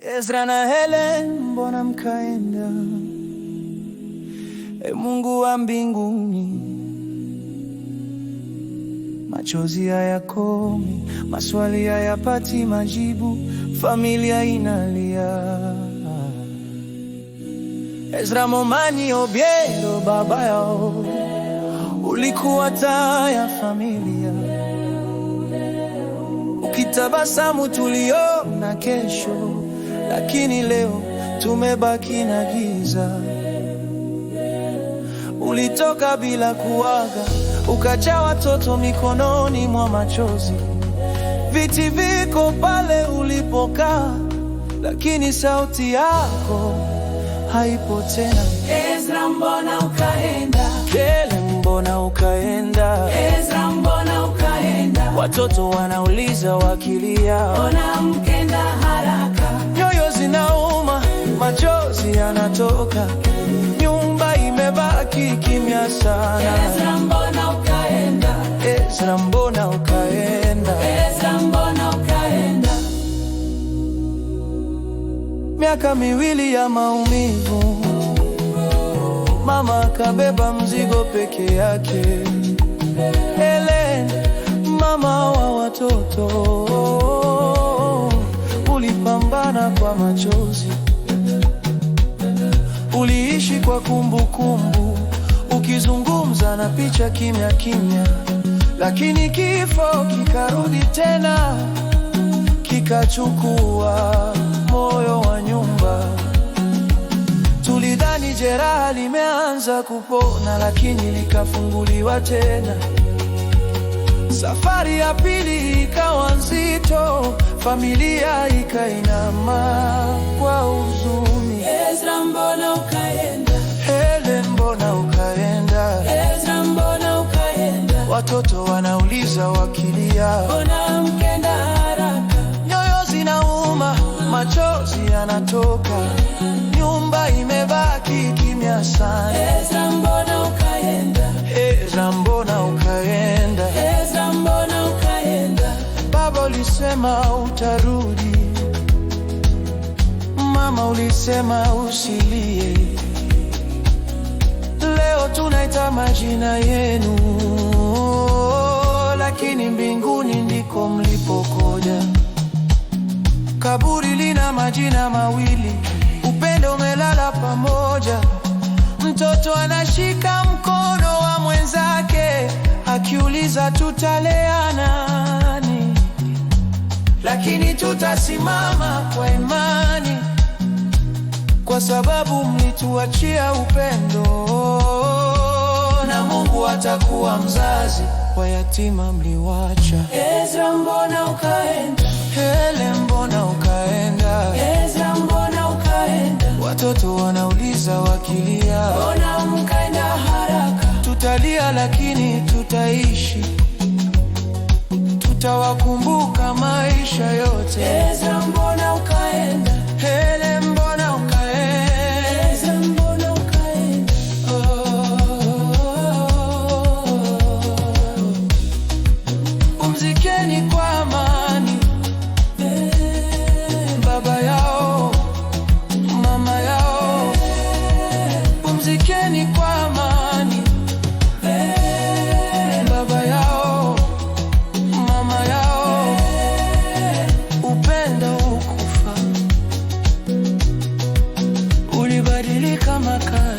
Ezra na Helen, mbona mkaenda? Mungu wa mbinguni, machozi hayakomi, maswali hayapati majibu, familia inalia. Ezra Momanyi Obiero, baba yao, ulikuwa taa ya familia, ukitabasamu tuliona kesho, lakini leo tumebaki na giza. Ulitoka bila kuaga, ukacha watoto mikononi mwa machozi. Viti viko pale ulipokaa, lakini sauti yako haipo tena. Ezra, mbona ukaenda? Helen, mbona ukaenda? Ezra, mbona ukaenda? Watoto wanauliza wakilia, mbona mkenda haraka? Nyoyo zinauma, machozi yanatoka, nyumba imebaki kimya sana. Ezra, mbona ukaenda? Ezra, mbona ukaenda? Ezra, mbona ukaenda? Miaka miwili ya maumivu, mama akabeba mzigo peke yake. Helen, mama wa watoto, ulipambana kwa machozi, uliishi kwa kumbukumbu, ukizungumza na picha kimya kimya. Lakini kifo kikarudi tena, kikachukua moyo wa nyumba. Tulidhani jeraha limeanza kupona, lakini likafunguliwa tena. Safari ya pili ikawa nzito, familia ikainama kwa huzuni. Ezra, mbona ukaenda? Helen, mbona ukaenda? Ezra, mbona ukaenda? Watoto wanauliza wakilia, mbona mkenda haraka? Nyoyo zinauma, machozi yanatoka, nyumba imebaki kimya sana. Ezra, mbona ukaenda? Ezra, mbona ukaenda? Ezra, mbona ukaenda? Baba ulisema utarudi, mama ulisema usilie. Leo tunaita majina yenu, lakini mbinguni ndiko mlipokoja. Kaburi lina majina mawili, upendo umelala pamoja. Mtoto anashika mkono wa mwenzake, akiuliza tutalea nani? Lakini tutasimama kwa imani, kwa sababu mlituachia upendo, na Mungu atakuwa mzazi wa yatima mliwacha. Ezra, mbona ukaenda? Helen, mbona ukaenda? Ezra, mbona ukaenda? Watoto wanauliza wakilia, mbona mkaenda haraka? Tutalia lakini tutaishi, tutawakumbuka maisha yote. Ezra, mbona ukaenda? Helen, mbona ukaenda? Ezra, mbona ukaenda? Pumzikeni kwa amani, baba yao, mama yao. Pumzikeni kwa amani, baba yao, mama yao. Upendo ukufa, ulibadilika makaa.